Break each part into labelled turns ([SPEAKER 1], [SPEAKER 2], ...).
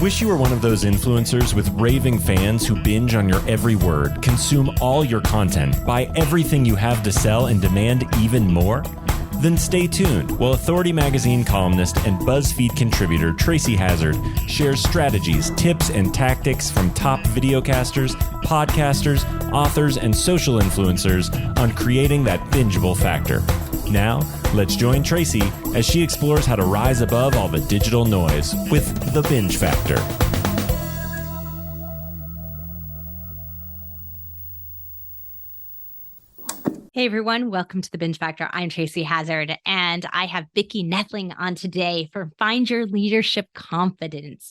[SPEAKER 1] Wish you were one of those influencers with raving fans who binge on your every word, consume all your content, buy everything you have to sell, and demand even more? Then stay tuned while Authority Magazine columnist and BuzzFeed contributor Tracy Hazard shares strategies, tips, and tactics from top videocasters, podcasters, authors, and social influencers on creating that bingeable factor. Now, let's join Tracy as she explores how to rise above all the digital noise with the binge factor.
[SPEAKER 2] Hey everyone, welcome to the Binge Factor. I'm Tracy Hazard, and I have Vicki Noethling on today for Find Your Leadership Confidence.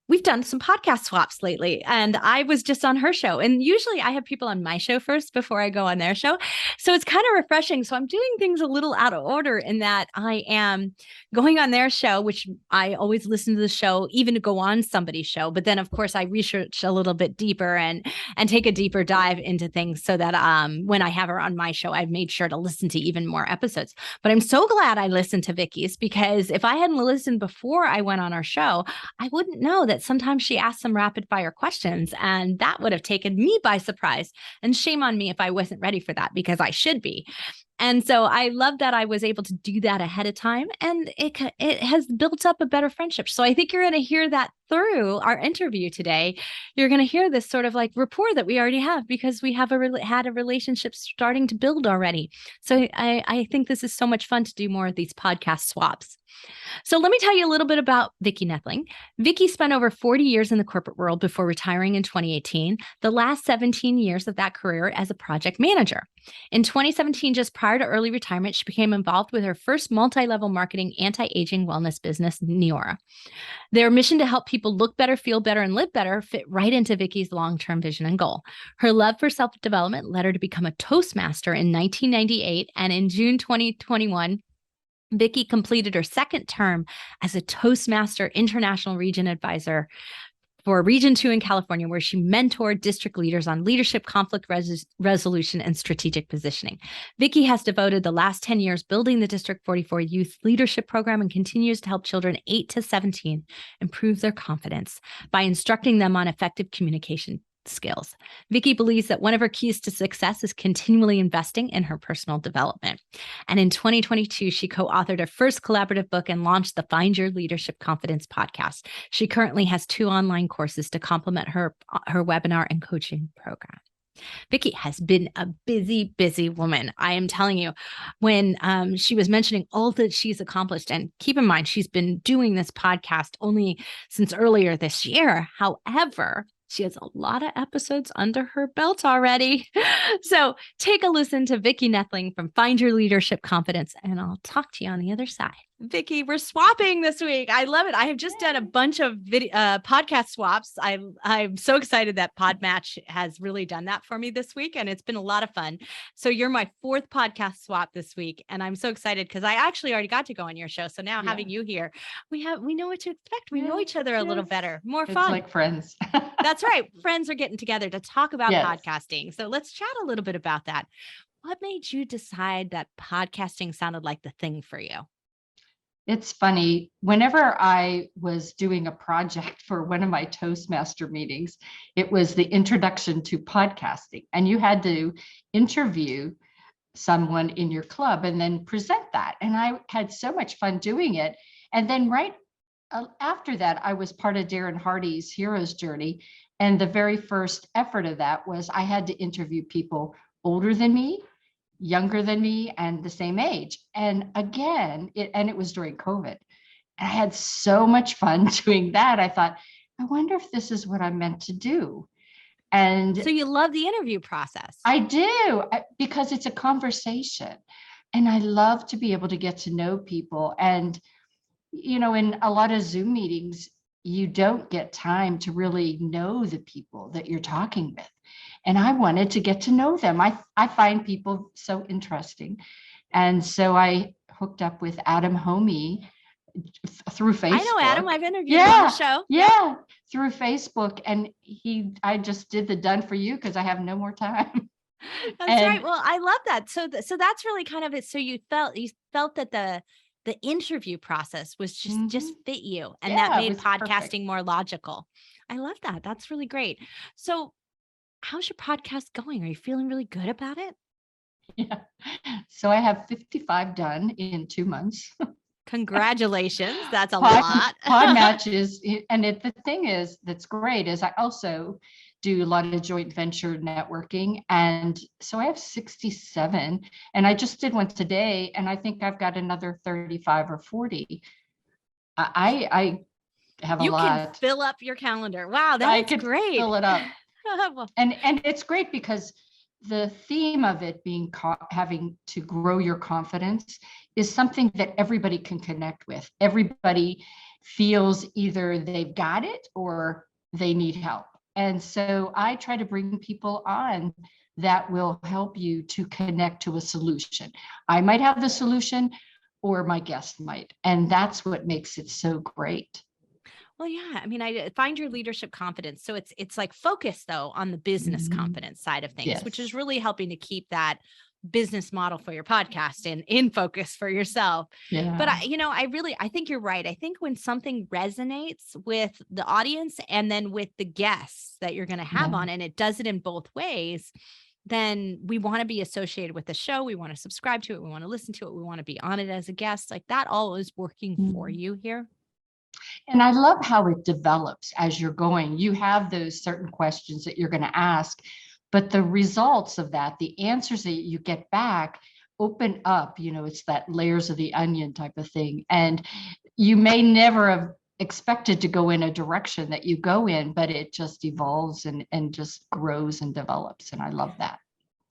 [SPEAKER 2] We've done some podcast swaps lately, and I was just on her show. And usually I have people on my show first before I go on their show. So it's kind of refreshing. So I'm doing things a little out of order in that I am going on their show, which I always listen to the show, even to go on somebody's show. But then, of course, I research a little bit deeper and take a deeper dive into things so that when I have her on my show, I've made sure to listen to even more episodes. But I'm so glad I listened to Vicki's, because if I hadn't listened before I went on our show, I wouldn't know that sometimes she asked some rapid fire questions, and that would have taken me by surprise. And shame on me if I wasn't ready for that, because I should be. And so I love that I was able to do that ahead of time, and it has built up a better friendship. So I think you're going to hear that through our interview today. You're going to hear this sort of like rapport that we already have, because we have had a relationship starting to build already. So I think this is so much fun to do more of these podcast swaps. So let me tell you a little bit about Vicki Noethling. Vicki spent over 40 years in the corporate world before retiring in 2018, the last 17 years of that career as a project manager. In 2017, just prior to early retirement, she became involved with her first multi-level marketing anti-aging wellness business, Neora. Their mission to help people look better, feel better, and live better fit right into Vicki's long-term vision and goal. Her love for self-development led her to become a Toastmaster in 1998, and in June 2021, Vicki completed her second term as a Toastmaster International Region Advisor for Region 2 in California, where she mentored district leaders on leadership, conflict resolution, and strategic positioning. Vicki has devoted the last 10 years building the District 44 Youth Leadership Program and continues to help children 8 to 17 improve their confidence by instructing them on effective communication skills. Vicki believes that one of her keys to success is continually investing in her personal development. And in 2022, she co-authored her first collaborative book and launched the Find Your Leadership Confidence podcast. She currently has 2 online courses to complement her webinar and coaching program. Vicki has been a busy, busy woman. I am telling you, when she was mentioning all that she's accomplished, and keep in mind, she's been doing this podcast only since earlier this year. However, she has a lot of episodes under her belt already. So take a listen to Vicki Noethling from Find Your Leadership Confidence, and I'll talk to you on the other side. Vicki, we're swapping this week. I love it. I have just done a bunch of podcast swaps. I'm so excited that Podmatch has really done that for me this week, and it's been a lot of fun. So you're my 4th podcast swap this week, and I'm so excited because I actually already got to go on your show. So now having you here, we know what to expect. We know each other a little better, more fun.
[SPEAKER 3] It's like friends.
[SPEAKER 2] That's right. Friends are getting together to talk about podcasting. So let's chat a little bit about that. What made you decide that podcasting sounded like the thing for you?
[SPEAKER 3] It's funny. Whenever I was doing a project for one of my Toastmaster meetings, it was the introduction to podcasting, and you had to interview someone in your club and then present that. And I had so much fun doing it. And then right after that, I was part of Darren Hardy's Hero's Journey. And the very first effort of that was I had to interview people older than me, younger than me, and the same age. And again, it was during COVID. And I had so much fun doing that. I thought, I wonder if this is what I'm meant to do. And
[SPEAKER 2] so you love the interview process.
[SPEAKER 3] I do, because it's a conversation. And I love to be able to get to know people. And, in a lot of Zoom meetings, you don't get time to really know the people that you're talking with. And I wanted to get to know them. I find people so interesting. And so I hooked up with Adam Homey through Facebook.
[SPEAKER 2] I know Adam. I've interviewed him on the show.
[SPEAKER 3] Yeah, through Facebook. And I just did the done for you because I have no more time.
[SPEAKER 2] That's right. Well, I love that. So that's really kind of it. So you felt that the interview process was just fit you, and that
[SPEAKER 3] Yeah, it
[SPEAKER 2] made
[SPEAKER 3] was perfect.
[SPEAKER 2] podcasting more logical. I love that. That's really great. So, how's your podcast going? Are you feeling really good about it?
[SPEAKER 3] Yeah. So I have 55 done in 2 months.
[SPEAKER 2] Congratulations. That's a
[SPEAKER 3] pod
[SPEAKER 2] lot.
[SPEAKER 3] pod matches, and the thing is that's great is I also do a lot of joint venture networking, and so I have 67, and I just did one today, and I think I've got another 35 or 40. I have a
[SPEAKER 2] You can
[SPEAKER 3] lot.
[SPEAKER 2] fill up your calendar. Wow,
[SPEAKER 3] I
[SPEAKER 2] that's
[SPEAKER 3] could
[SPEAKER 2] great.
[SPEAKER 3] fill it up.
[SPEAKER 2] Well,
[SPEAKER 3] And it's great because the theme of it being having to grow your confidence is something that everybody can connect with. Everybody feels either they've got it or they need help. And so I try to bring people on that will help you to connect to a solution. I might have the solution or my guest might, and that's what makes it so great.
[SPEAKER 2] well, yeah. I mean, I find your leadership confidence. So it's like focus though on the business
[SPEAKER 3] Mhm.
[SPEAKER 2] confidence side of things, which is
[SPEAKER 3] Yes.
[SPEAKER 2] really helping to keep that business model for your podcast and in focus for yourself. But
[SPEAKER 3] Yeah.
[SPEAKER 2] I think you're right. I think when something resonates with the audience and then with the guests that you're going to have
[SPEAKER 3] Yeah.
[SPEAKER 2] on, and it does it in both ways, then we want to be associated with the show. We want to subscribe to it. We want to listen to it. We want to be on it as a guest. Like that all is working for
[SPEAKER 3] Mhm.
[SPEAKER 2] you here.
[SPEAKER 3] And I love how it develops as you're going. You have those certain questions that you're going to ask, but the results of that, the answers that you get back open up, it's that layers of the onion type of thing. And you may never have expected to go in a direction that you go in, but it just evolves and just grows and develops. And I love that.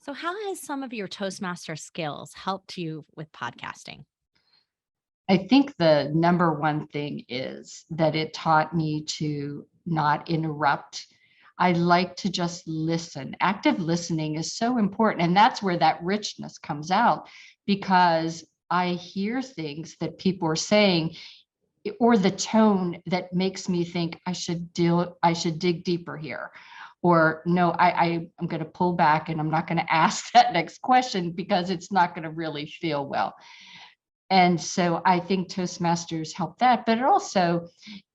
[SPEAKER 2] So, how has some of your Toastmaster skills helped you with podcasting?
[SPEAKER 3] I think the number one thing is that it taught me to not interrupt. I like to just listen. Active listening is so important. And that's where that richness comes out because I hear things that people are saying or the tone that makes me think I should dig deeper here. Or no, I'm going to pull back and I'm not going to ask that next question because it's not going to really feel well. And so I think Toastmasters help that, but it also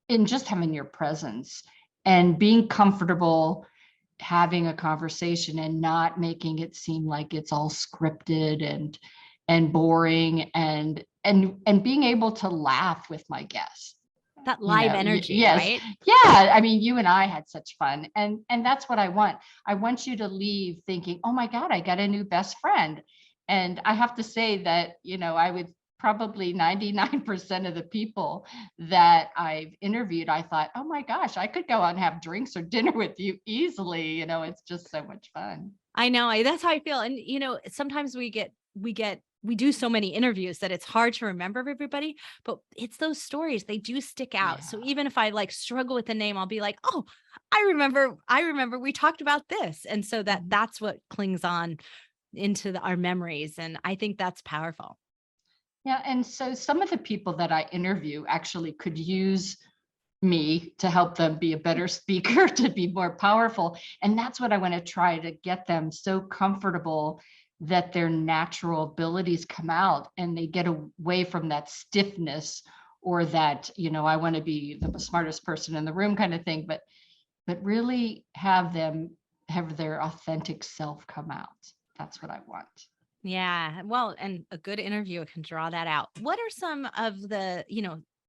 [SPEAKER 3] in just having your presence and being comfortable having a conversation and not making it seem like it's all scripted and boring and being able to laugh with my guests.
[SPEAKER 2] That live energy,
[SPEAKER 3] Yes.
[SPEAKER 2] right?
[SPEAKER 3] Yeah, I mean, you and I had such fun, and that's what I want. I want you to leave thinking, oh my God, I got a new best friend. And I have to say that, I would probably 99% of the people that I've interviewed, I thought, oh my gosh, I could go out and have drinks or dinner with you easily. It's just so much fun.
[SPEAKER 2] I know. That's how I feel. And sometimes we do so many interviews that it's hard to remember everybody, but it's those stories, they do stick out. So
[SPEAKER 3] Yeah.
[SPEAKER 2] even if I like struggle with the name, I'll be like, oh, I remember we talked about this. And so that's what clings on into our memories. And I think that's powerful.
[SPEAKER 3] Yeah. And so some of the people that I interview actually could use me to help them be a better speaker, to be more powerful. And that's what I want to try to get them so comfortable that their natural abilities come out and they get away from that stiffness or that, I want to be the smartest person in the room kind of thing, but really have them have their authentic self come out. That's what I want.
[SPEAKER 2] Yeah. Well, and a good interviewer can draw that out. What are some of the,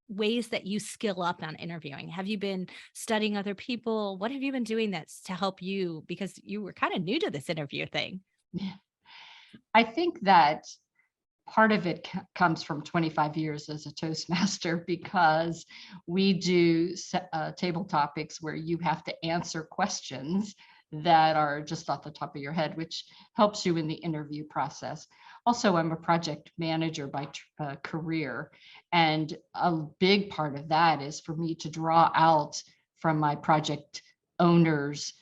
[SPEAKER 2] ways that you skill up on interviewing? Have you been studying other people? What have you been doing that's to help you because you were kind of new to this interview thing?
[SPEAKER 3] I think that part of it comes from 25 years as a Toastmaster because we do table topics where you have to answer questions that are just off the top of your head, which helps you in the interview process. Also, I'm a project manager by career, and a big part of that is for me to draw out from my project owners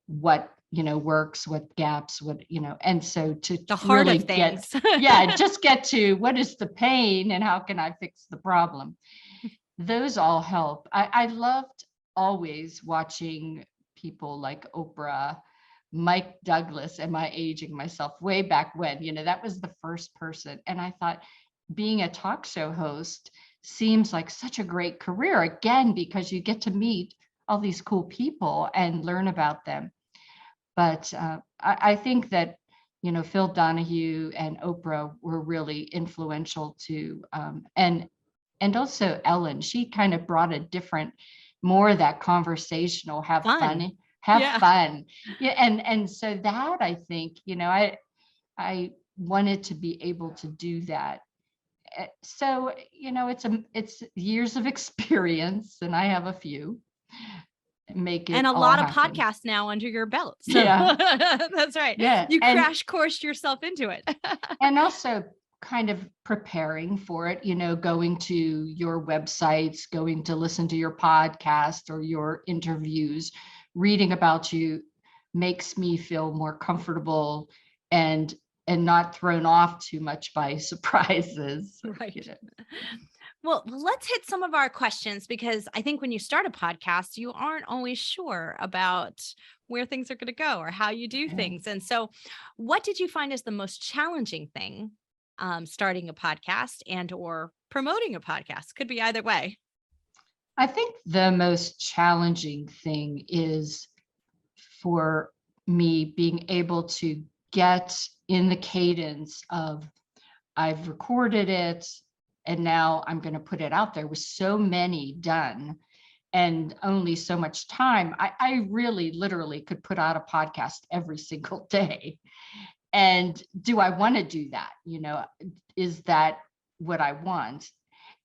[SPEAKER 3] what works, what gaps, and so to
[SPEAKER 2] The heart
[SPEAKER 3] really
[SPEAKER 2] of things.
[SPEAKER 3] just get to what is the pain and how can I fix the problem. Those all help. I loved always watching people like Oprah, Mike Douglas. Am I aging myself? Way back when, that was the first person. And I thought, being a talk show host seems like such a great career, again, because you get to meet all these cool people and learn about them. But I think that, Phil Donahue and Oprah were really influential too. And also Ellen, she kind of brought a different, more of that conversational, have fun, have fun. Yeah. And so that, I think, I wanted to be able to do that. So, it's years of experience, and I have a few. Make it
[SPEAKER 2] and a
[SPEAKER 3] all
[SPEAKER 2] lot of
[SPEAKER 3] happen.
[SPEAKER 2] podcasts now under your belt. So
[SPEAKER 3] Yeah.
[SPEAKER 2] that's right.
[SPEAKER 3] Yeah.
[SPEAKER 2] You crash coursed yourself into it.
[SPEAKER 3] And also kind of preparing for it, going to your websites, going to listen to your podcast or your interviews, reading about you makes me feel more comfortable and not thrown off too much by surprises.
[SPEAKER 2] Right. Well, let's hit some of our questions, because I think when you start a podcast, you aren't always sure about where things are going to go or how you do things. And so what did you find as the most challenging thing starting a podcast and or promoting a podcast? Could be either way.
[SPEAKER 3] I think the most challenging thing is for me being able to get in the cadence of, I've recorded it and now I'm going to put it out there with so many done and only so much time. I really literally could put out a podcast every single day. And do I want to do that? Is that what I want?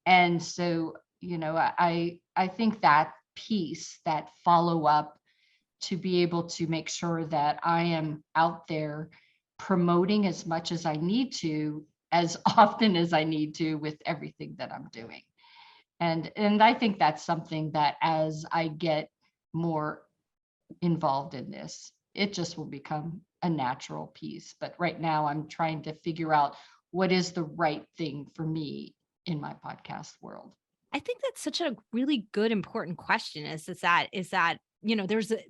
[SPEAKER 3] And so, I think that piece, that follow up, to be able to make sure that I am out there promoting as much as I need to, as often as I need to, with everything that I'm doing. And I think that's something that as I get more involved in this, it just will become a natural piece. But right now I'm trying to figure out what is the right thing for me in my podcast world.
[SPEAKER 2] I think that's such a really good, important question is that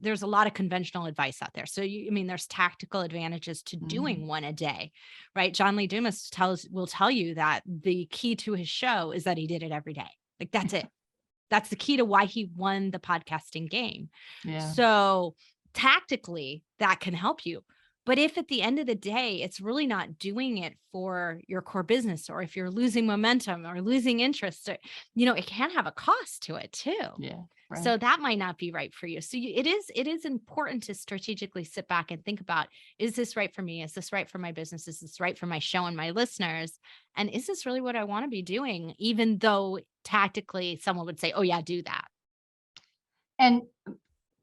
[SPEAKER 2] there's a lot of conventional advice out there. So there's tactical advantages to doing one a day, right? John Lee Dumas will tell you that the key to his show is that he did it every day. Like that's it. That's the key to why he won the podcasting game.
[SPEAKER 3] Yeah.
[SPEAKER 2] So tactically that can help you. But if at the end of the day, it's really not doing it for your core business, or if you're losing momentum or losing interest, it can have a cost to it too.
[SPEAKER 3] Yeah. Right.
[SPEAKER 2] So that might not be right for you. So it is important to strategically sit back and think about, is this right for me? Is this right for my business? Is this right for my show and my listeners? And is this really what I want to be doing? Even though tactically someone would say, oh yeah, do that.
[SPEAKER 3] And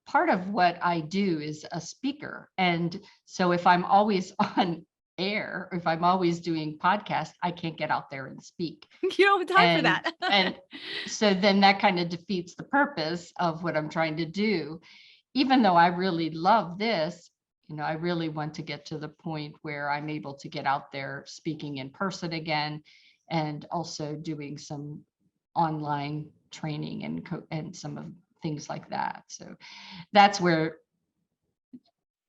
[SPEAKER 3] part of what I do is a speaker. And so if I'm always on air, if I'm always doing podcasts, I can't get out there and speak.
[SPEAKER 2] You don't have time for that.
[SPEAKER 3] And so then that kind of defeats the purpose of what I'm trying to do. Even though I really love this, I really want to get to the point where I'm able to get out there speaking in person again, and also doing some online training and some of things like that. So that's where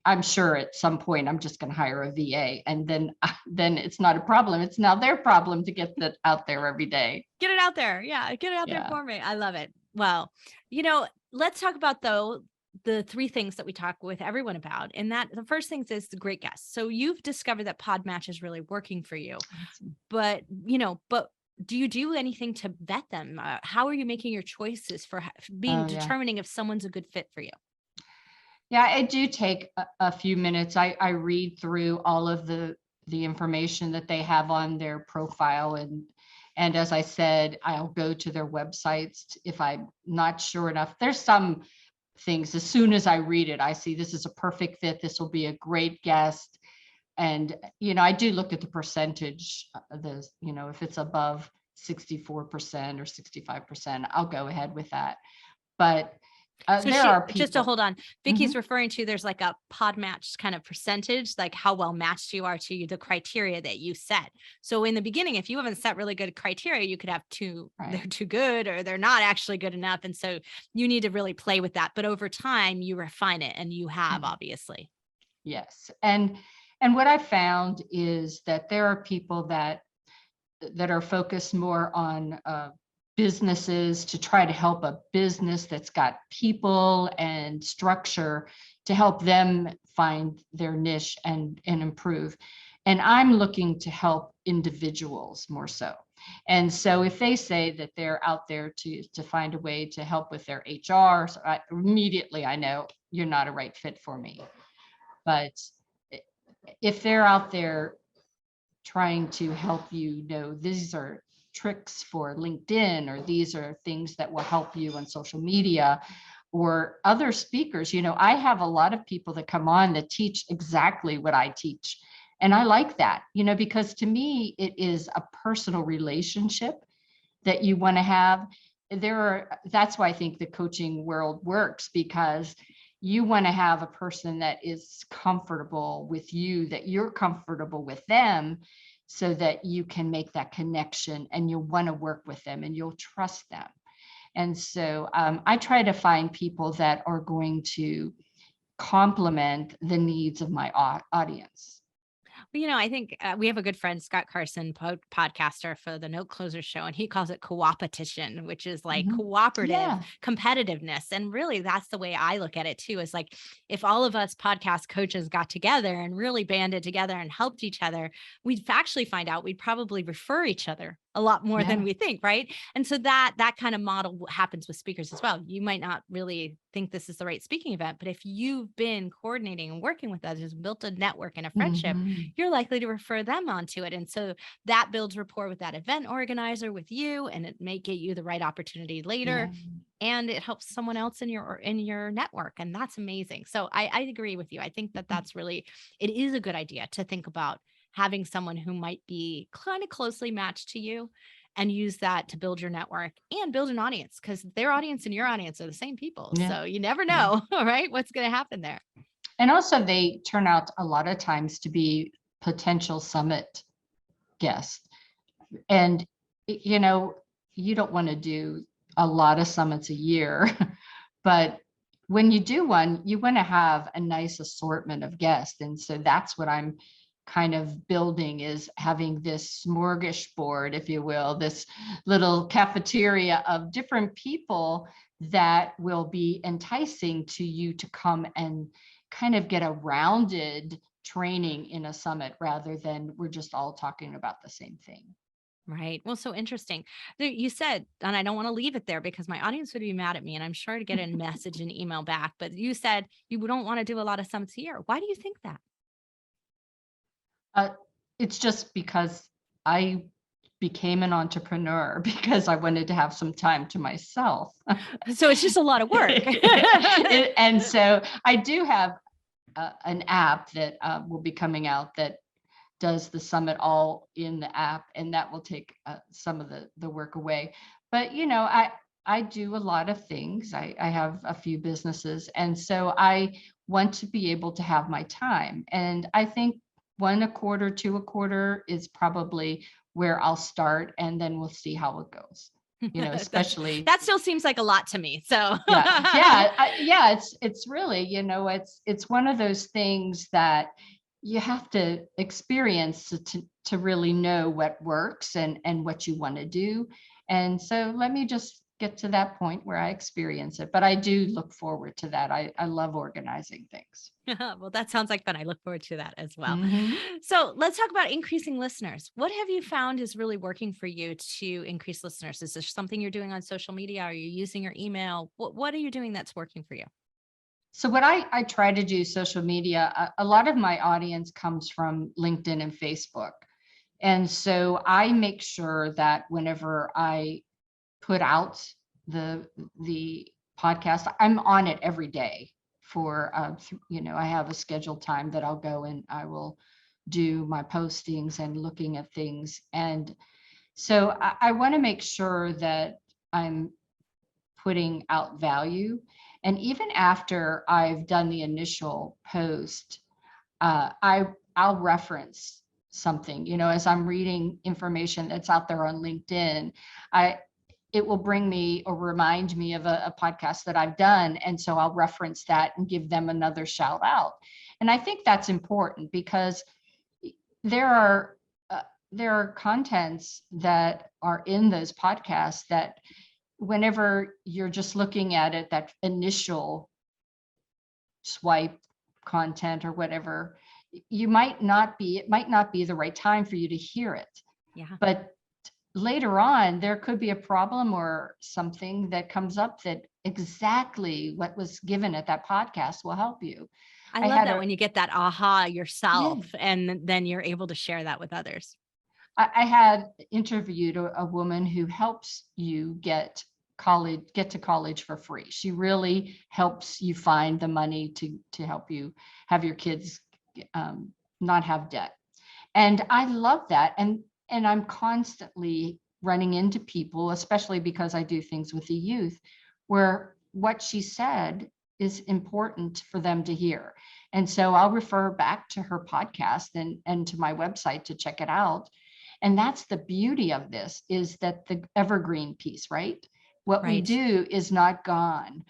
[SPEAKER 3] I'm sure at some point I'm just going to hire a VA, and then it's not a problem. It's now their problem to get that out there every day.
[SPEAKER 2] Get it out there. Yeah. Get it out there for me. I love it. Well, let's talk about the three things that we talk with everyone about. And that the first thing is the great guests. So you've discovered that Podmatch is really working for you, but do you do anything to vet them? How are you making your choices for determining if someone's a good fit for you?
[SPEAKER 3] Yeah, I do take a few minutes. I read through all of the information that they have on their profile. And as I said, I'll go to their websites if I'm not sure enough. There's some things, as soon as I read it, I see this is a perfect fit. This will be a great guest. And, I do look at the percentage, if it's above 64% or 65%, I'll go ahead with that. But there are people.
[SPEAKER 2] Just to hold on, Vicki's referring to, there's like a Podmatch kind of percentage, like how well matched you are to the criteria that you set. So in the beginning, if you haven't set really good criteria, you could have they're too good or they're not actually good enough. And so you need to really play with that. But over time, you refine it, and you have, obviously.
[SPEAKER 3] Yes. And what I found is that there are people that that are focused more on businesses, to try to help a business that's got people and structure to help them find their niche and improve. And I'm looking to help individuals more so. And so if they say that they're out there to find a way to help with their HR, so immediately I know you're not a right fit for me. But if they're out there trying to help you know, these are tricks for LinkedIn, or these are things that will help you on social media, or other speakers, you know, I have a lot of people that come on that teach exactly what I teach. And I like that, you know, because to me, it is a personal relationship that you want to have. That's why I think the coaching world works, because you want to have a person that is comfortable with you, that you're comfortable with them, so that you can make that connection and you'll want to work with them and you'll trust them. And so I try to find people that are going to complement the needs of my audience.
[SPEAKER 2] Well, I think we have a good friend, Scott Carson, podcaster for the Note Closer Show, and he calls it co-opetition, which is like cooperative competitiveness. And really, that's the way I look at it too, is like, if all of us podcast coaches got together and really banded together and helped each other, we'd actually find out we'd probably refer each other a lot more than we think, right? And so that kind of model happens with speakers as well. You might not really think this is the right speaking event, but if you've been coordinating and working with others, built a network and a friendship, you're likely to refer them onto it. And so that builds rapport with that event organizer, with you, and it may get you the right opportunity later. And it helps someone else in your network. And that's amazing. So I agree with you. I think that that's really, it is a good idea to think about having someone who might be kind of closely matched to you, and use that to build your network and build an audience, because their audience and your audience are the same people. So you never know, right, what's going to happen there.
[SPEAKER 3] And also they turn out a lot of times to be potential summit guests. And, you know, you don't want to do a lot of summits a year, but when you do one, you want to have a nice assortment of guests. And so that's what I'm kind of building, is having this smorgasbord, if you will, this little cafeteria of different people that will be enticing to you to come and kind of get a rounded training in a summit, rather than we're just all talking about the same thing.
[SPEAKER 2] Right. Well, so interesting. You said, and I don't want to leave it there because my audience would be mad at me, and I'm sure to get a message and email back, but you said you don't want to do a lot of summits a year. Why do you think that?
[SPEAKER 3] It's just because I became an entrepreneur because I wanted to have some time to myself.
[SPEAKER 2] So it's just a lot of work.
[SPEAKER 3] And so I do have an app that will be coming out that does the summit all in the app, and that will take some of the work away. But, you know, I do a lot of things. I have a few businesses, and so I want to be able to have my time. And I think 1 a quarter, 2 a quarter is probably where I'll start, and then we'll see how it goes. You know, especially
[SPEAKER 2] that still seems like a lot to me. So
[SPEAKER 3] it's really, you know, it's one of those things that you have to experience to really know what works and what you want to do. And so let me just get to that point where I experience it. But I do look forward to that. I love organizing things.
[SPEAKER 2] Well, that sounds like fun. I look forward to that as well. So let's talk about increasing listeners. What have you found is really working for you to increase listeners? Is there something you're doing on social media? Are you using your email? What are you doing that's working for you?
[SPEAKER 3] So what I try to do social media, a lot of my audience comes from LinkedIn and Facebook. And so I make sure that whenever I put out the podcast, I'm on it every day for, you know, I have a scheduled time that I'll go and I will do my postings and looking at things. And so I want to make sure that I'm putting out value. And even after I've done the initial post, I'll reference something, you know, as I'm reading information that's out there on LinkedIn, it will bring me or remind me of a podcast that I've done. And so I'll reference that and give them another shout out. And I think that's important because there are there are contents that are in those podcasts that whenever you're just looking at it, that initial swipe content or whatever, it might not be the right time for you to hear it.
[SPEAKER 2] Yeah.
[SPEAKER 3] But later on, there could be a problem or something that comes up that exactly what was given at that podcast will help you.
[SPEAKER 2] I love that when you get that aha yourself,
[SPEAKER 3] Yeah.
[SPEAKER 2] and then you're able to share that with others.
[SPEAKER 3] I had interviewed a woman who helps you get to college for free. She really helps you find the money to help you have your kids not have debt. And I love that. And I'm constantly running into people, especially because I do things with the youth, where what she said is important for them to hear. And so I'll refer back to her podcast and to my website to check it out. And that's the beauty of this, is that the evergreen piece, right? What we do is not gone.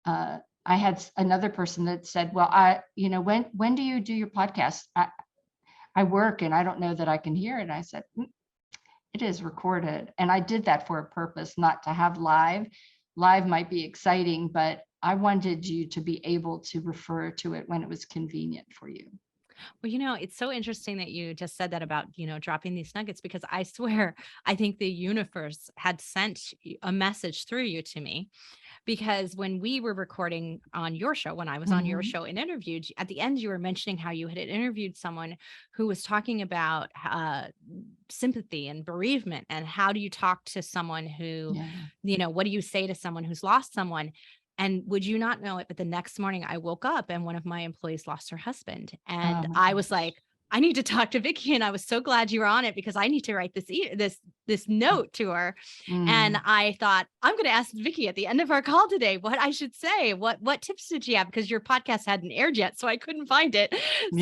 [SPEAKER 3] I had another person that said, well, when do you do your podcast? I work and I don't know that I can hear it. And I said, it is recorded. And I did that for a purpose, not to have live. Live might be exciting, but I wanted you to be able to refer to it when it was convenient for you.
[SPEAKER 2] Well, it's so interesting that you just said that about, dropping these nuggets, because I swear, I think the universe had sent a message through you to me. Because when we were recording on your show, when I was on your show and interviewed, at the end, you were mentioning how you had interviewed someone who was talking about sympathy and bereavement, and how do you talk to someone who, what do you say to someone who's lost someone? And would you not know it, but the next morning I woke up and one of my employees lost her husband. And I was like, I need to talk to Vicki. And I was so glad you were on it, because I need to write this note to her. And I thought, I'm going to ask Vicki at the end of our call today what I should say. What tips did you have? Because your podcast hadn't aired yet, so I couldn't find it. But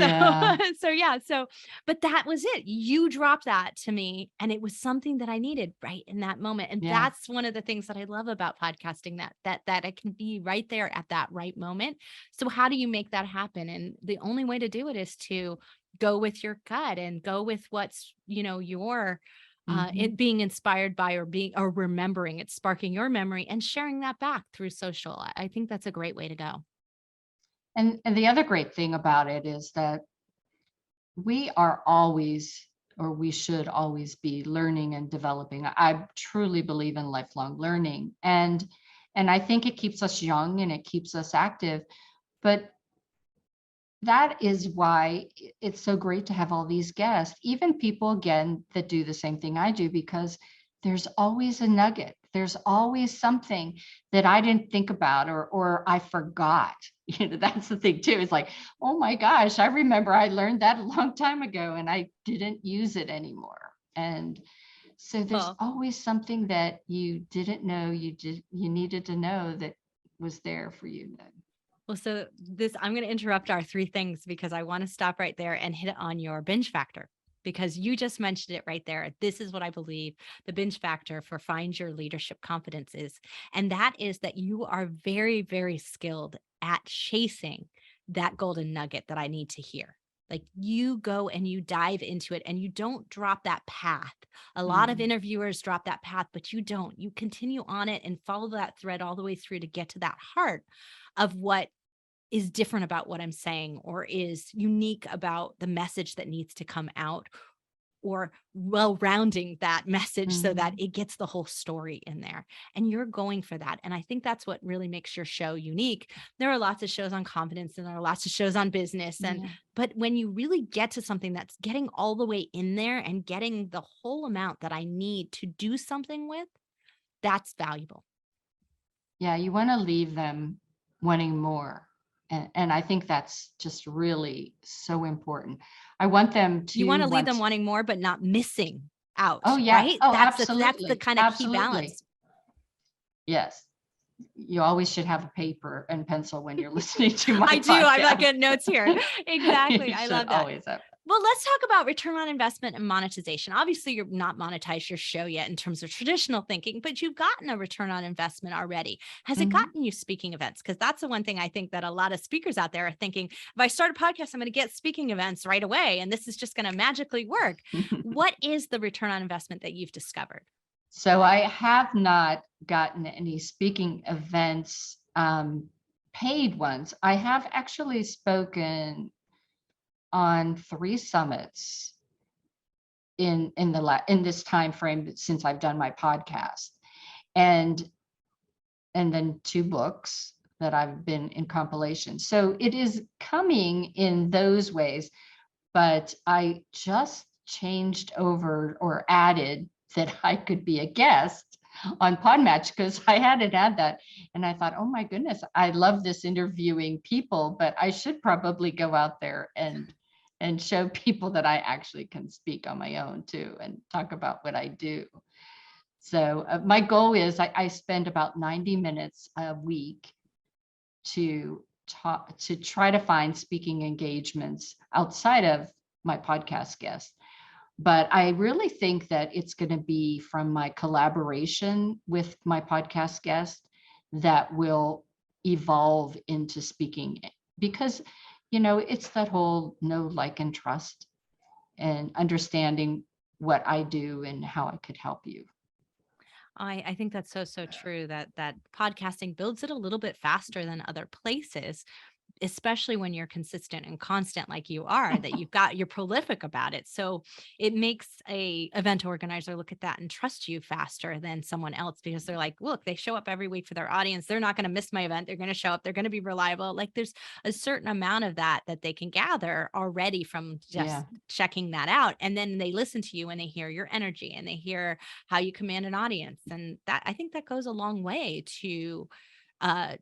[SPEAKER 2] that was it. You dropped that to me, and it was something that I needed right in that moment. And that's one of the things that I love about podcasting, that I can be right there at that right moment. So how do you make that happen? And the only way to do it is to go with your gut and go with what's, your it being inspired by, or remembering, it's sparking your memory and sharing that back through social. I think that's a great way to go.
[SPEAKER 3] And the other great thing about it is that we are always, or we should always be, learning and developing. I truly believe in lifelong learning. And I think it keeps us young and it keeps us active. But that is why it's so great to have all these guests, even people, again, that do the same thing I do, because there's always a nugget. There's always something that I didn't think about or I forgot. That's the thing too. It's like, oh my gosh, I remember I learned that a long time ago and I didn't use it anymore. And so there's always something that you didn't know you needed to know that was there for you then.
[SPEAKER 2] Well, so I'm going to interrupt our three things, because I want to stop right there and hit on your binge factor, because you just mentioned it right there. This is what I believe the binge factor for Find Your Leadership Confidence is. And that is that you are very, very skilled at chasing that golden nugget that I need to hear. Like, you go and you dive into it and you don't drop that path. A lot of interviewers drop that path, but you don't. You continue on it and follow that thread all the way through to get to that heart of what is different about what I'm saying, or is unique about the message that needs to come out, or well-rounding that message so that it gets the whole story in there. And you're going for that. And I think that's what really makes your show unique. There are lots of shows on confidence and there are lots of shows on business. But when you really get to something that's getting all the way in there and getting the whole amount that I need to do something with, that's valuable.
[SPEAKER 3] Yeah, you want to leave them wanting more. And I think that's just really so important. I want them to.
[SPEAKER 2] You want to leave them wanting more, but not missing out.
[SPEAKER 3] Oh, yeah.
[SPEAKER 2] Right?
[SPEAKER 3] Oh,
[SPEAKER 2] that's
[SPEAKER 3] absolutely.
[SPEAKER 2] The kind of key balance.
[SPEAKER 3] Yes. You always should have a paper and pencil when you're listening to my
[SPEAKER 2] I do.
[SPEAKER 3] podcast.
[SPEAKER 2] I've got good notes here. Exactly. I love that.
[SPEAKER 3] Always have.
[SPEAKER 2] Well, let's talk about return on investment and monetization. Obviously, you're not monetized your show yet in terms of traditional thinking, but you've gotten a return on investment already. Has it
[SPEAKER 3] Mhm.
[SPEAKER 2] gotten you speaking events? Because that's the one thing I think that a lot of speakers out there are thinking, if I start a podcast, I'm going to get speaking events right away, and this is just going to magically work. What is the return on investment that you've discovered?
[SPEAKER 3] So I have not gotten any speaking events, paid ones. I have actually spoken on 3 summits in this time frame since I've done my podcast, and then 2 books that I've been in compilation. So it is coming in those ways, but I just changed over or added that I could be a guest on Podmatch because I hadn't had that. And I thought, oh my goodness, I love this interviewing people, but I should probably go out there and show people that I actually can speak on my own too and talk about what I do. So my goal is I spend about 90 minutes a week to try to find speaking engagements outside of my podcast guests. But I really think that it's going to be from my collaboration with my podcast guest that will evolve into speaking, because, it's that whole know, like, and trust and understanding what I do and how I could help you.
[SPEAKER 2] I think that's so true that podcasting builds it a little bit faster than other places, especially when you're consistent and constant like you are, that you're prolific about it. So it makes a event organizer look at that and trust you faster than someone else, because they're like, look, they show up every week for their audience. They're not going to miss my event. They're going to show up. They're going to be reliable. Like, there's a certain amount of that they can gather already from just
[SPEAKER 3] Yeah.
[SPEAKER 2] checking that out. And then they listen to you and they hear your energy and they hear how you command an audience. And that, I think that goes a long way to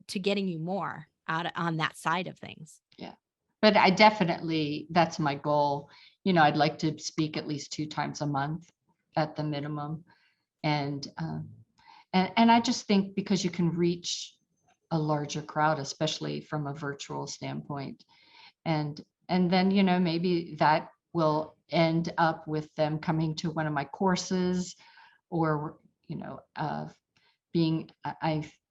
[SPEAKER 2] getting you more out on that side of things.
[SPEAKER 3] Yeah. But that's my goal. I'd like to speak at least 2 times a month at the minimum. And I just think because you can reach a larger crowd, especially from a virtual standpoint. And then, maybe that will end up with them coming to one of my courses, or, I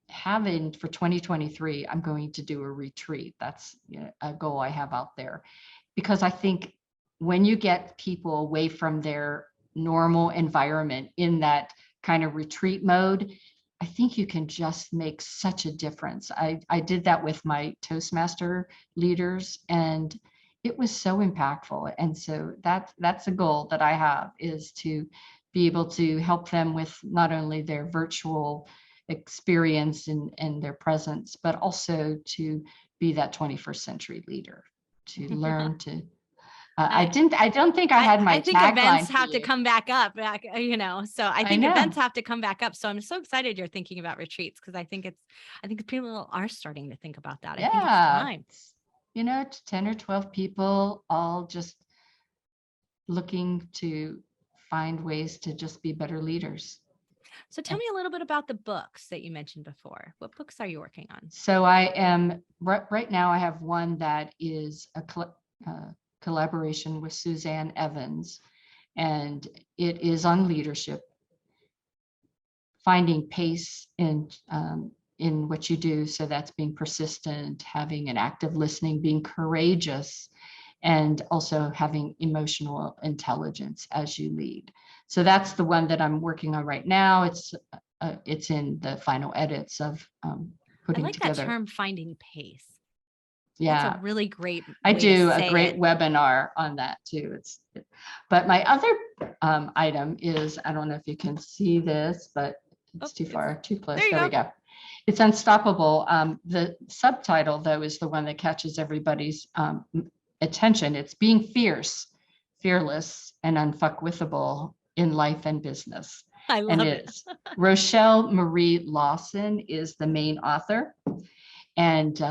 [SPEAKER 3] have for 2023, I'm going to do a retreat. That's a goal I have out there, because I think when you get people away from their normal environment in that kind of retreat mode, I think you can just make such a difference. I did that with my Toastmaster leaders, and it was so impactful. And so that's a goal that I have, is to be able to help them with not only their virtual experience and their presence, but also to be that 21st century leader, to learn to I don't think I had my
[SPEAKER 2] I think
[SPEAKER 3] tagline
[SPEAKER 2] events
[SPEAKER 3] for
[SPEAKER 2] have to
[SPEAKER 3] you.
[SPEAKER 2] come back up, so I think
[SPEAKER 3] know.
[SPEAKER 2] events have to come back up. So I'm so excited you're thinking about retreats, because I think people are starting to think about that. I think it's
[SPEAKER 3] Yeah.
[SPEAKER 2] time.
[SPEAKER 3] 10 or 12 people all just looking to find ways to just be better leaders.
[SPEAKER 2] So tell me a little bit about the books that you mentioned before. What books are you working on?
[SPEAKER 3] So I am right now, I have one that is a collaboration with Suzanne Evans, and it is on leadership, finding pace in what you do. So that's being persistent, having an active listening, being courageous, and also having emotional intelligence as you lead. So that's the one that I'm working on right now. It's in the final edits of putting
[SPEAKER 2] I like
[SPEAKER 3] together.
[SPEAKER 2] that term, finding pace.
[SPEAKER 3] Yeah,
[SPEAKER 2] that's a really great way
[SPEAKER 3] I do
[SPEAKER 2] to
[SPEAKER 3] a
[SPEAKER 2] say
[SPEAKER 3] great
[SPEAKER 2] it.
[SPEAKER 3] webinar on that too. But my other item is, I don't know if you can see this, but it's too far, too close. There we go. It's Unstoppable. The subtitle, though, is the one that catches everybody's attention. It's Being Fierce, Fearless, and Unfuckwithable in Life and Business.
[SPEAKER 2] I love
[SPEAKER 3] and
[SPEAKER 2] it.
[SPEAKER 3] it's Rochelle Marie Lawson is the main author. And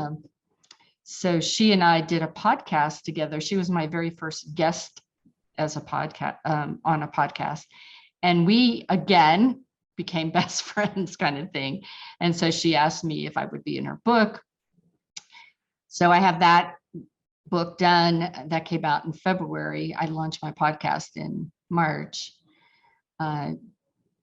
[SPEAKER 3] so she and I did a podcast together. She was my very first guest as a podcast on a podcast. And we, again, became best friends kind of thing. And so she asked me if I would be in her book. So I have that book done. That came out in February. I launched my podcast in March.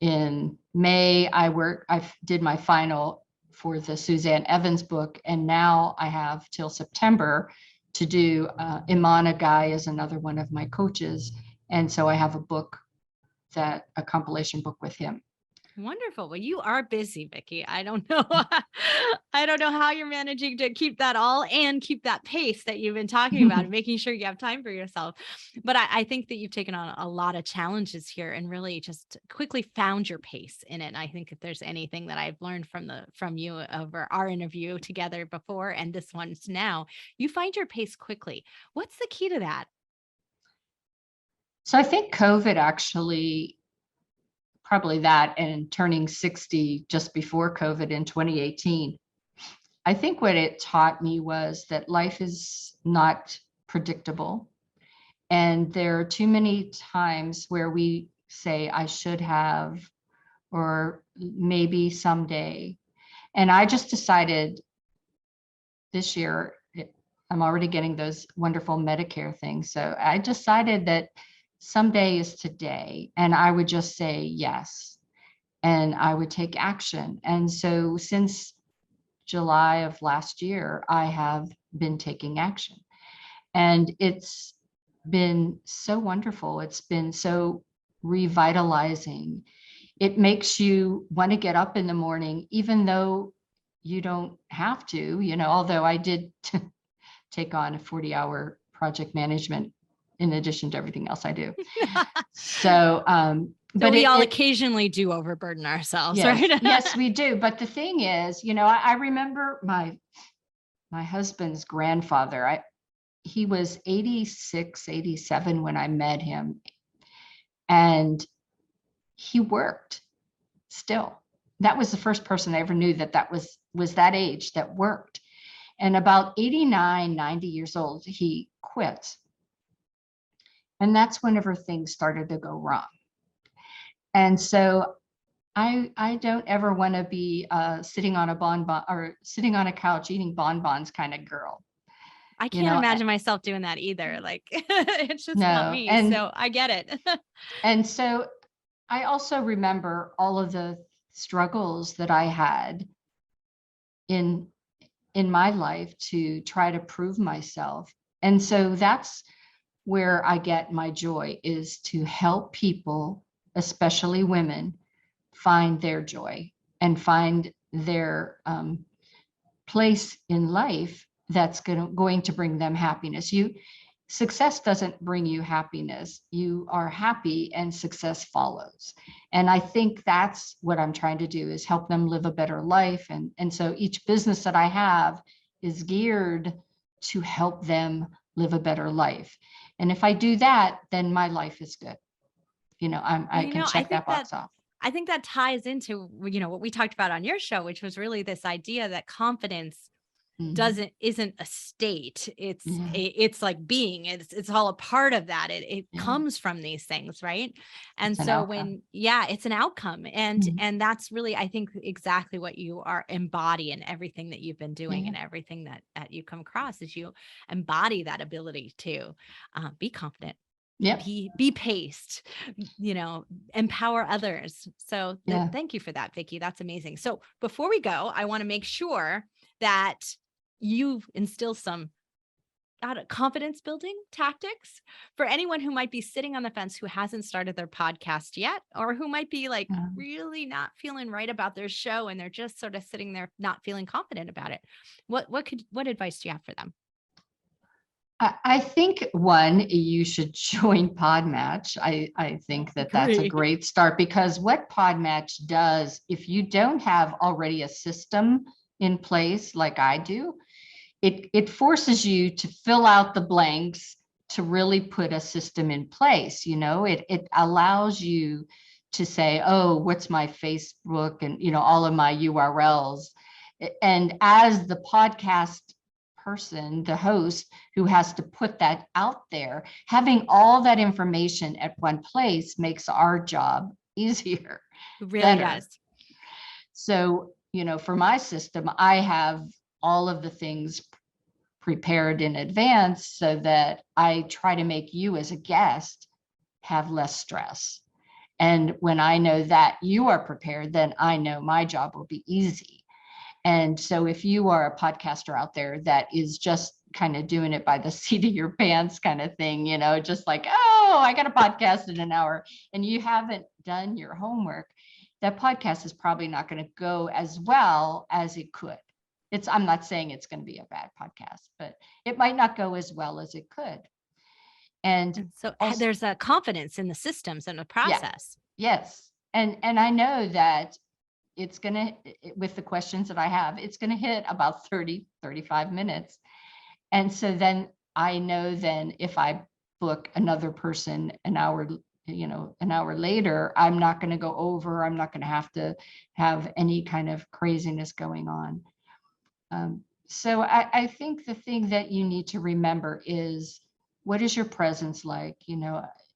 [SPEAKER 3] In May, I did my final for the Suzanne Evans book, and now I have till September to do. Imana Guy is another one of my coaches, and so I have a book, a compilation book with him.
[SPEAKER 2] Wonderful. Well, you are busy, Vicki. I don't know. I don't know how you're managing to keep that all and keep that pace that you've been talking about and making sure you have time for yourself. But I think that you've taken on a lot of challenges here and really just quickly found your pace in it. And I think if there's anything that I've learned from you over our interview together before and this one's now, you find your pace quickly. What's the key to that?
[SPEAKER 3] So I think COVID actually, probably that, and turning 60 just before COVID in 2018. I think what it taught me was that life is not predictable. And there are too many times where we say, I should have, or maybe someday. And I just decided this year, I'm already getting those wonderful Medicare things. So I decided that someday is today, and I would just say yes, and I would take action. And so since July of last year, I have been taking action, and it's been so wonderful. It's been so revitalizing. It makes you want to get up in the morning, even though you don't have to, although I did take on a 40-hour project management in addition to everything else I do. So,
[SPEAKER 2] but we all occasionally do overburden ourselves,
[SPEAKER 3] yes,
[SPEAKER 2] right?
[SPEAKER 3] Yes, we do. But the thing is, I remember my husband's grandfather. He was 86, 87 when I met him, and he worked still. That was the first person I ever knew that was that age that worked. And about 89, 90 years old, he quit. And that's whenever things started to go wrong. And so I don't ever want to be sitting on a bonbon or sitting on a couch eating bonbons kind of girl.
[SPEAKER 2] I can't imagine myself doing that either. Like, it's just not me. So I get it.
[SPEAKER 3] And so I also remember all of the struggles that I had in my life to try to prove myself. And so that's where I get my joy, is to help people, especially women, find their joy and find their place in life that's going to bring them happiness. Success doesn't bring you happiness. You are happy and success follows. And I think that's what I'm trying to do, is help them live a better life. And so each business that I have is geared to help them live a better life. And if I do that, then my life is good. I can check that box off.
[SPEAKER 2] I think that ties into, what we talked about on your show, which was really this idea that confidence isn't a state. It's like being, it's all a part of that. It comes from these things. Right. And so it's an outcome. And that's really, I think, exactly what you are embody in everything that you've been doing and everything that you come across, is you embody that ability to be confident.
[SPEAKER 3] Yeah.
[SPEAKER 2] Be paced, empower others. So thank you for that, Vicki. That's amazing. So before we go, I want to make sure that you instill some confidence building tactics for anyone who might be sitting on the fence, who hasn't started their podcast yet, or who might be like really not feeling right about their show, and they're just sort of sitting there not feeling confident about it. What advice do you have for them?
[SPEAKER 3] I think, one, you should join Podmatch. I think that's a great start, because what Podmatch does, if you don't have already a system in place like I do, it forces you to fill out the blanks to really put a system in place. It allows you to say, oh, what's my Facebook, and all of my URLs. And as the podcast person, the host, who has to put that out there, having all that information at one place makes our job easier.
[SPEAKER 2] It really does.
[SPEAKER 3] So, for my system, I have all of the things prepared in advance so that I try to make you as a guest have less stress. And when I know that you are prepared, then I know my job will be easy. And so if you are a podcaster out there that is just kind of doing it by the seat of your pants kind of thing, just like, oh, I got a podcast in an hour, and you haven't done your homework, that podcast is probably not going to go as well as it could. I'm not saying it's going to be a bad podcast, but it might not go as well as it could. And
[SPEAKER 2] so
[SPEAKER 3] also,
[SPEAKER 2] there's a confidence in the systems and the process.
[SPEAKER 3] Yeah, yes. And I know that it's going to, with the questions that I have, it's going to hit about 30, 35 minutes. And so then I know then if I book another person an hour later, I'm not going to go over, I'm not going to have any kind of craziness going on. So I think the thing that you need to remember is, what is your presence like?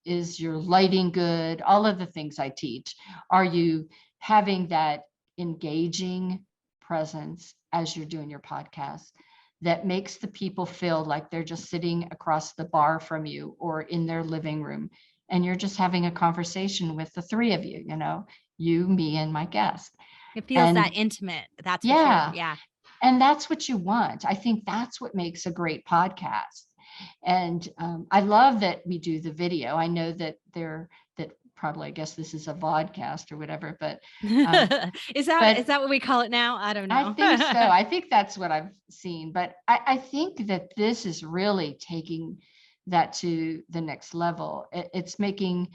[SPEAKER 3] Is your lighting good? All of the things I teach. Are you having that engaging presence as you're doing your podcast that makes the people feel like they're just sitting across the bar from you or in their living room, and you're just having a conversation with the three of you, you, me, and my guest.
[SPEAKER 2] It feels that intimate. That's
[SPEAKER 3] yeah. And that's what you want. I think that's what makes a great podcast. And I love that we do the video. I know that probably, I guess this is a vodcast or whatever, but
[SPEAKER 2] is that what we call it now? I don't know.
[SPEAKER 3] I think so. I think that's what I've seen, but I think that this is really taking that to the next level. It's making,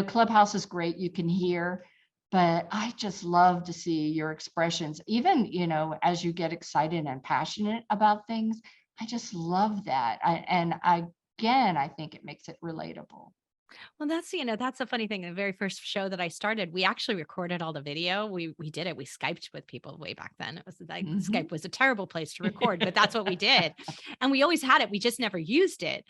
[SPEAKER 3] Clubhouse is great. You can hear, but I just love to see your expressions, even, as you get excited and passionate about things. I just love that. I think it makes it relatable.
[SPEAKER 2] Well, that's a funny thing. The very first show that I started, we actually recorded all the video. We did it. We Skyped with people way back then. It was like Skype was a terrible place to record, but that's what we did. And we always had it. We just never used it.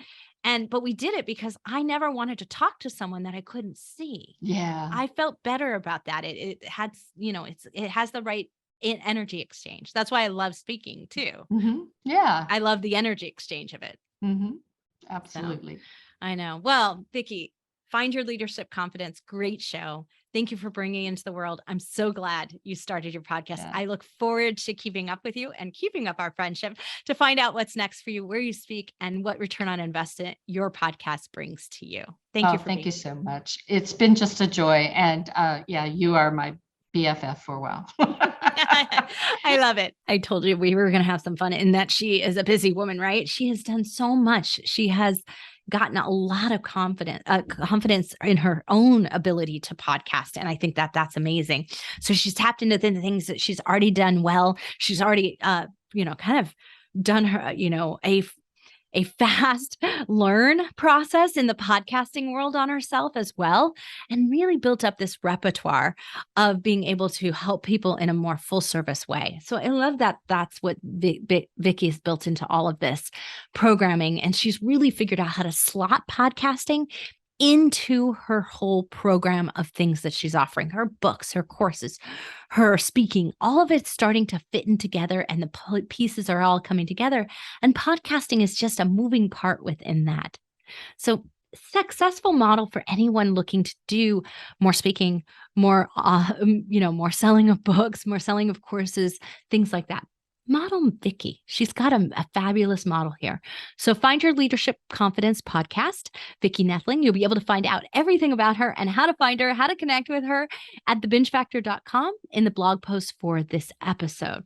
[SPEAKER 2] But we did it because I never wanted to talk to someone that I couldn't see.
[SPEAKER 3] Yeah.
[SPEAKER 2] I felt better about that. It had, it has the right energy exchange. That's why I love speaking too.
[SPEAKER 3] Mm-hmm. Yeah.
[SPEAKER 2] I love the energy exchange of it.
[SPEAKER 3] Mm-hmm. Absolutely.
[SPEAKER 2] So, I know. Well, Vicki, Find Your Leadership Confidence. Great show. Thank you for bringing it into the world. I'm so glad you started your podcast. Yeah. I look forward to keeping up with you and keeping up our friendship to find out what's next for you, where you speak, and what return on investment your podcast brings to you. Thank you so much. It's been just a joy. And you are my BFF for a while. I love it. I told you we were going to have some fun, and that she is a busy woman, right? She has done so much. She has gotten a lot of confidence in her own ability to podcast. And I think that that's amazing. So she's tapped into the things that she's already done well. She's already, kind of done her, a fast learn process in the podcasting world on herself as well, and really built up this repertoire of being able to help people in a more full service way. So I love that that's what Vicki's built into all of this programming. And she's really figured out how to slot podcasting into her whole program of things that she's offering, her books, her courses, her speaking, all of it's starting to fit in together, and the pieces are all coming together. And podcasting is just a moving part within that. So successful model for anyone looking to do more speaking, more, more selling of books, more selling of courses, things like that. Model Vicki. She's got a fabulous model here. So Find Your Leadership Confidence podcast, Vicki Noethling. You'll be able to find out everything about her and how to find her, how to connect with her at thebingefactor.com in the blog post for this episode.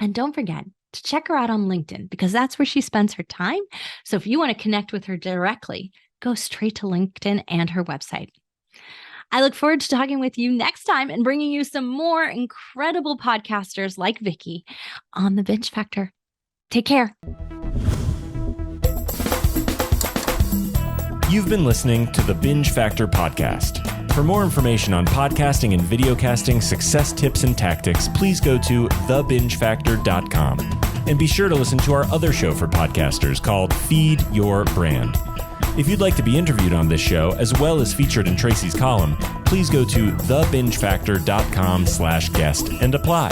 [SPEAKER 2] And don't forget to check her out on LinkedIn, because that's where she spends her time. So if you want to connect with her directly, go straight to LinkedIn and her website. I look forward to talking with you next time and bringing you some more incredible podcasters like Vicki on The Binge Factor. Take care.
[SPEAKER 1] You've been listening to the Binge Factor podcast. For more information on podcasting and videocasting success tips and tactics, please go to thebingefactor.com. And be sure to listen to our other show for podcasters called Feed Your Brand. If you'd like to be interviewed on this show, as well as featured in Tracy's column, please go to thebingefactor.com/guest and apply.